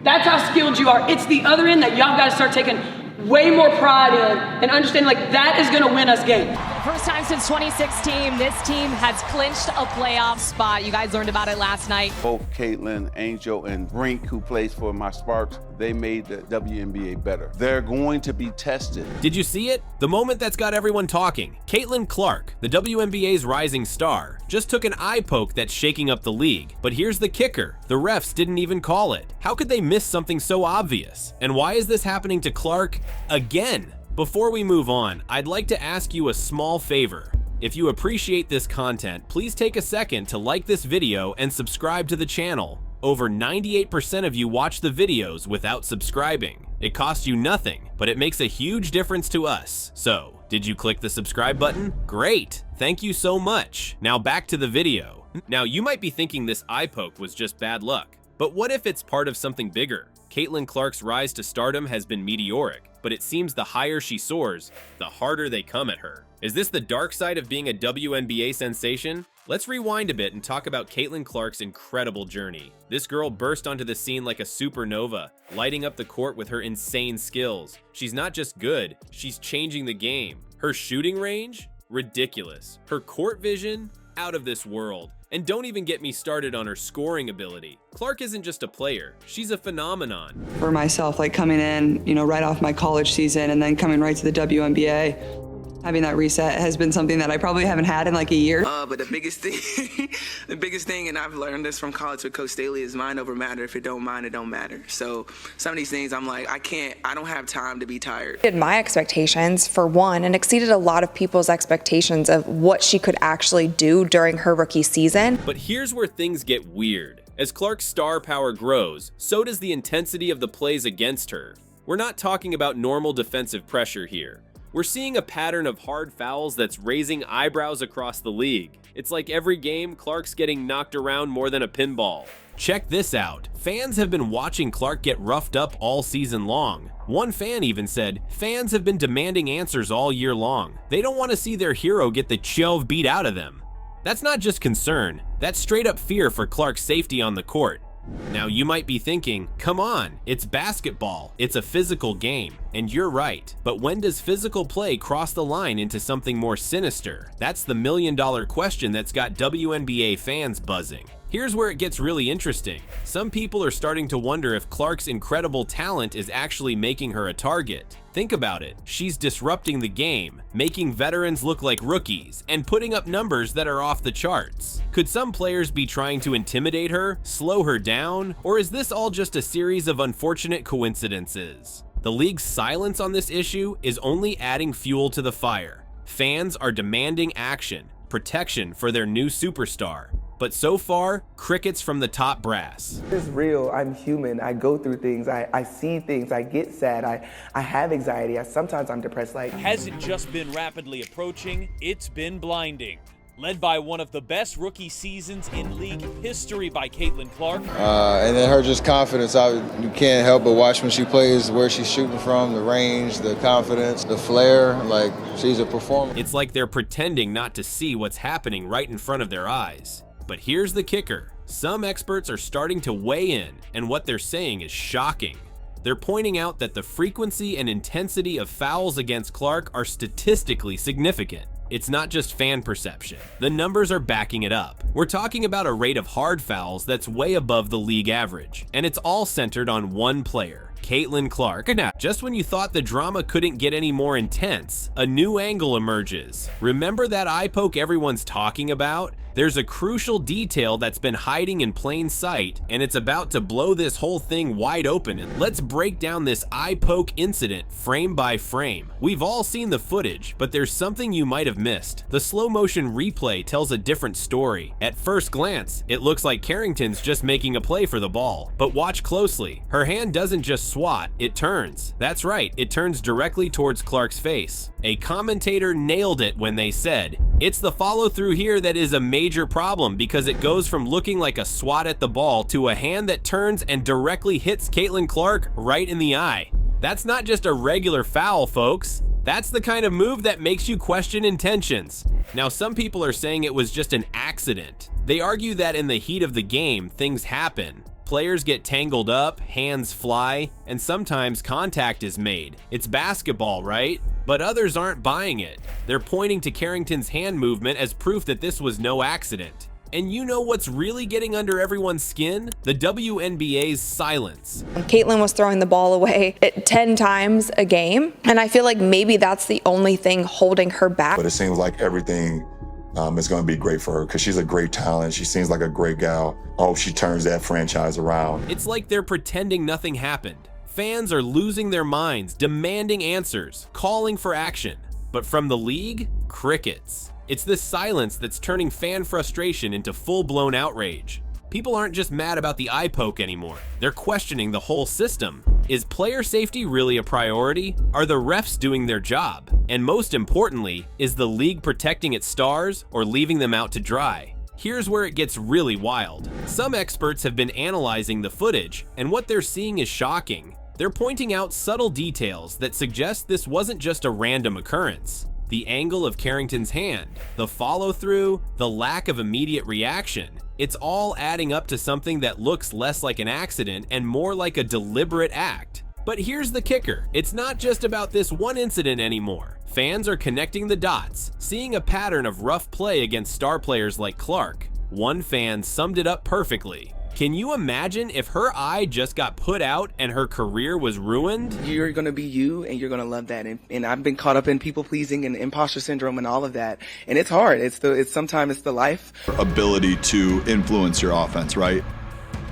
That's how skilled you are. It's the other end that y'all gotta start taking way more pride in and understanding like that is gonna win us games. First time since 2016, this team has clinched a playoff spot. You guys learned about it last night. Both Caitlin, Angel, and Brink, who plays for my Sparks, they made the WNBA better. They're going to be tested. Did you see it? The moment that's got everyone talking. Caitlin Clark, the WNBA's rising star, just took an eye poke that's shaking up the league. But here's the kicker. The refs didn't even call it. How could they miss something so obvious? And why is this happening to Clark again? Before we move on, I'd like to ask you a small favor. If you appreciate this content, please take a second to like this video and subscribe to the channel. Over 98% of you watch the videos without subscribing. It costs you nothing, but it makes a huge difference to us. So, did you click the subscribe button? Great, thank you so much. Now back to the video. Now you might be thinking this eye poke was just bad luck, but what if it's part of something bigger? Caitlin Clark's rise to stardom has been meteoric, but it seems the higher she soars, the harder they come at her. Is this the dark side of being a WNBA sensation? Let's rewind a bit and talk about Caitlin Clark's incredible journey. This girl burst onto the scene like a supernova, lighting up the court with her insane skills. She's not just good, she's changing the game. Her shooting range? Ridiculous. Her court vision? Out of this world. And don't even get me started on her scoring ability. Clark isn't just a player, she's a phenomenon. For myself, like coming in, right off my college season and then coming right to the WNBA, having that reset has been something that I probably haven't had in like a year. But the biggest thing, and I've learned this from college with Coach Staley, is mind over matter. If it don't mind, it don't matter. So some of these things I'm like, I don't have time to be tired. My expectations for one, and exceeded a lot of people's expectations of what she could actually do during her rookie season. But here's where things get weird. As Clark's star power grows, so does the intensity of the plays against her. We're not talking about normal defensive pressure here. We're seeing a pattern of hard fouls that's raising eyebrows across the league. It's like every game, Clark's getting knocked around more than a pinball. Check this out. Fans have been watching Clark get roughed up all season long. One fan even said, fans have been demanding answers all year long. They don't want to see their hero get the chove beat out of them. That's not just concern, that's straight up fear for Clark's safety on the court. Now you might be thinking, come on, it's basketball, it's a physical game, and you're right. But when does physical play cross the line into something more sinister? That's the million-dollar question that's got WNBA fans buzzing. Here's where it gets really interesting. Some people are starting to wonder if Clark's incredible talent is actually making her a target. Think about it. She's disrupting the game, making veterans look like rookies, and putting up numbers that are off the charts. Could some players be trying to intimidate her, slow her down, or is this all just a series of unfortunate coincidences? The league's silence on this issue is only adding fuel to the fire. Fans are demanding action, protection for their new superstar. But so far, crickets from the top brass. It's real. I'm human. I go through things. I see things. I get sad. I have anxiety. Sometimes I'm depressed. Hasn't just been rapidly approaching, it's been blinding. Led by one of the best rookie seasons in league history by Caitlin Clark. And then her just confidence. You can't help but watch when she plays, where she's shooting from, the range, the confidence, the flair. Like, she's a performer. It's like they're pretending not to see what's happening right in front of their eyes. But here's the kicker. Some experts are starting to weigh in, and what they're saying is shocking. They're pointing out that the frequency and intensity of fouls against Clark are statistically significant. It's not just fan perception. The numbers are backing it up. We're talking about a rate of hard fouls that's way above the league average, and it's all centered on one player, Caitlin Clark. Now, just when you thought the drama couldn't get any more intense, a new angle emerges. Remember that eye poke everyone's talking about? There's a crucial detail that's been hiding in plain sight, and it's about to blow this whole thing wide open. And let's break down this eye poke incident frame by frame. We've all seen the footage, but there's something you might have missed. The slow motion replay tells a different story. At first glance, it looks like Carrington's just making a play for the ball. But watch closely. Her hand doesn't just swat, it turns. That's right, it turns directly towards Clark's face. A commentator nailed it when they said, "It's the follow through here that is a major problem, because it goes from looking like a swat at the ball to a hand that turns and directly hits Caitlin Clark right in the eye." That's not just a regular foul, folks. That's the kind of move that makes you question intentions. Now, some people are saying it was just an accident. They argue that in the heat of the game, things happen. Players get tangled up, hands fly, and sometimes contact is made. It's basketball, right? But others aren't buying it. They're pointing to Carrington's hand movement as proof that this was no accident. And you know what's really getting under everyone's skin? The WNBA's silence. Caitlin was throwing the ball away 10 times a game, and I feel like maybe that's the only thing holding her back. But it seems like everything is going to be great for her because she's a great talent. She seems like a great gal. I hope she turns that franchise around. It's like they're pretending nothing happened. Fans are losing their minds, demanding answers, calling for action. But from the league, crickets. It's this silence that's turning fan frustration into full-blown outrage. People aren't just mad about the eye poke anymore. They're questioning the whole system. Is player safety really a priority? Are the refs doing their job? And most importantly, is the league protecting its stars or leaving them out to dry? Here's where it gets really wild. Some experts have been analyzing the footage, and what they're seeing is shocking. They're pointing out subtle details that suggest this wasn't just a random occurrence. The angle of Carrington's hand, the follow-through, the lack of immediate reaction. It's all adding up to something that looks less like an accident and more like a deliberate act. But here's the kicker. It's not just about this one incident anymore. Fans are connecting the dots, seeing a pattern of rough play against star players like Clark. One fan summed it up perfectly. Can you imagine if her eye just got put out and her career was ruined? You're going to be you, and you're going to love that. And I've been caught up in people pleasing and imposter syndrome and all of that. And it's hard. Sometimes it's the life. Ability to influence your offense, right?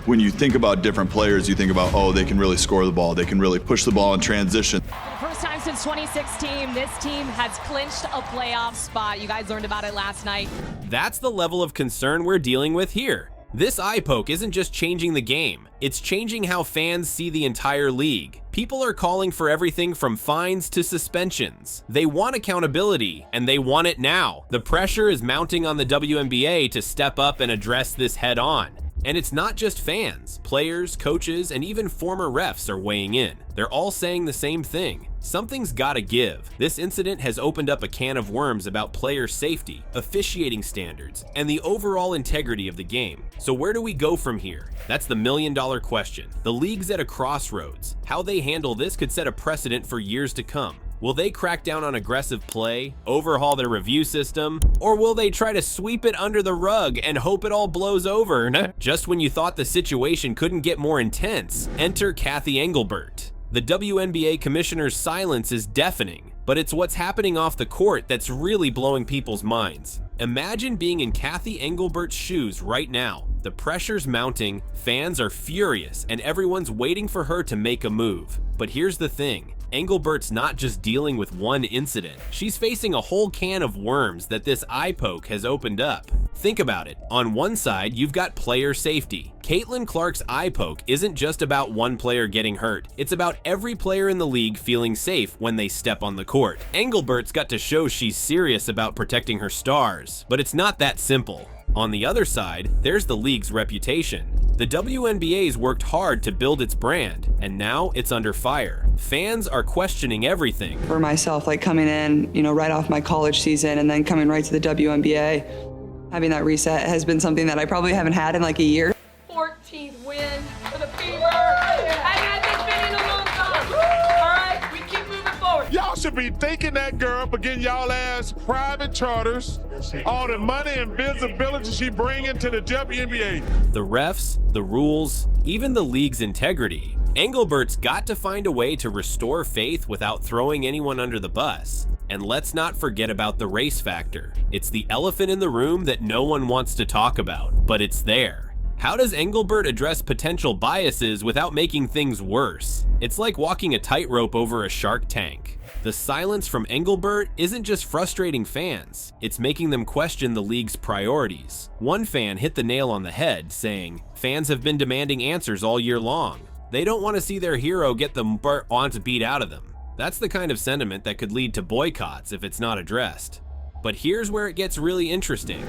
When you think about different players, you think about, oh, they can really score the ball. They can really push the ball in transition. For the first time since 2016, this team has clinched a playoff spot. You guys learned about it last night. That's the level of concern we're dealing with here. This eye poke isn't just changing the game, it's changing how fans see the entire league. People are calling for everything from fines to suspensions. They want accountability, and they want it now. The pressure is mounting on the WNBA to step up and address this head on. And it's not just fans. Players, coaches, and even former refs are weighing in. They're all saying the same thing. Something's gotta give. This incident has opened up a can of worms about player safety, officiating standards, and the overall integrity of the game. So where do we go from here? That's the million-dollar question. The league's at a crossroads. How they handle this could set a precedent for years to come. Will they crack down on aggressive play, overhaul their review system, or will they try to sweep it under the rug and hope it all blows over? Just when you thought the situation couldn't get more intense, enter Cathy Engelbert. The WNBA commissioner's silence is deafening, but it's what's happening off the court that's really blowing people's minds. Imagine being in Cathy Engelbert's shoes right now. The pressure's mounting, fans are furious, and everyone's waiting for her to make a move. But here's the thing. Engelbert's not just dealing with one incident. She's facing a whole can of worms that this eye poke has opened up. Think about it. On one side, you've got player safety. Caitlin Clark's eye poke isn't just about one player getting hurt. It's about every player in the league feeling safe when they step on the court. Engelbert's got to show she's serious about protecting her stars, but it's not that simple. On the other side, there's the league's reputation. The WNBA's worked hard to build its brand, and now it's under fire. Fans are questioning everything. For myself, like coming in, right off my college season and then coming right to the WNBA, having that reset has been something that I probably haven't had in like a year. 14th win for the Fever. I haven't been in a long time. All right, we keep moving forward. Y'all should be thanking that girl for getting y'all ass private charters, all the money and visibility she bringing to the WNBA. The refs, the rules, even the league's integrity. Engelbert's got to find a way to restore faith without throwing anyone under the bus. And let's not forget about the race factor. It's the elephant in the room that no one wants to talk about, but it's there. How does Engelbert address potential biases without making things worse? It's like walking a tightrope over a shark tank. The silence from Engelbert isn't just frustrating fans, it's making them question the league's priorities. One fan hit the nail on the head, saying, "Fans have been demanding answers all year long. They don't want to see their hero get the want beat out of them." That's the kind of sentiment that could lead to boycotts if it's not addressed. But here's where it gets really interesting.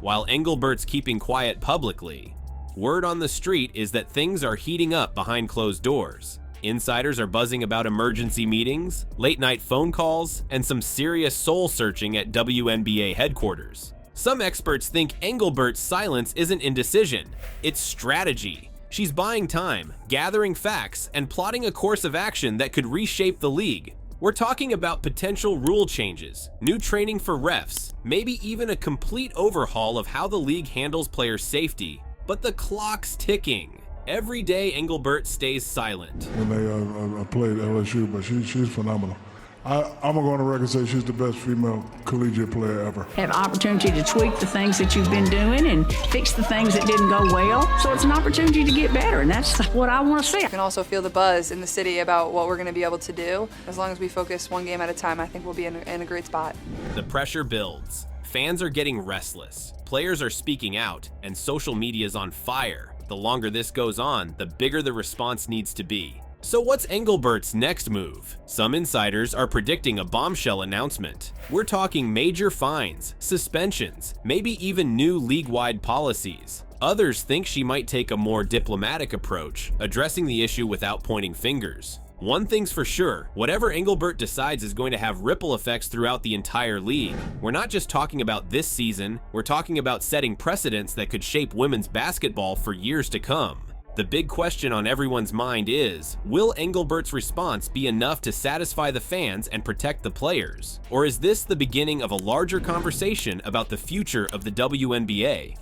While Engelbert's keeping quiet publicly, word on the street is that things are heating up behind closed doors. Insiders are buzzing about emergency meetings, late-night phone calls, and some serious soul-searching at WNBA headquarters. Some experts think Engelbert's silence isn't indecision, it's strategy. She's buying time, gathering facts, and plotting a course of action that could reshape the league. We're talking about potential rule changes, new training for refs, maybe even a complete overhaul of how the league handles player safety. But the clock's ticking. Every day, Engelbert stays silent. When they played LSU, but she's phenomenal. I'm going to go on the record and say she's the best female collegiate player ever. Have opportunity to tweak the things that you've been doing and fix the things that didn't go well. So it's an opportunity to get better, and that's what I want to see. I can also feel the buzz in the city about what we're going to be able to do. As long as we focus one game at a time, I think we'll be in a great spot. The pressure builds. Fans are getting restless. Players are speaking out, and social media is on fire. The longer this goes on, the bigger the response needs to be. So what's Engelbert's next move? Some insiders are predicting a bombshell announcement. We're talking major fines, suspensions, maybe even new league-wide policies. Others think she might take a more diplomatic approach, addressing the issue without pointing fingers. One thing's for sure, whatever Engelbert decides is going to have ripple effects throughout the entire league. We're not just talking about this season, we're talking about setting precedents that could shape women's basketball for years to come. The big question on everyone's mind is, will Engelbert's response be enough to satisfy the fans and protect the players? Or is this the beginning of a larger conversation about the future of the WNBA?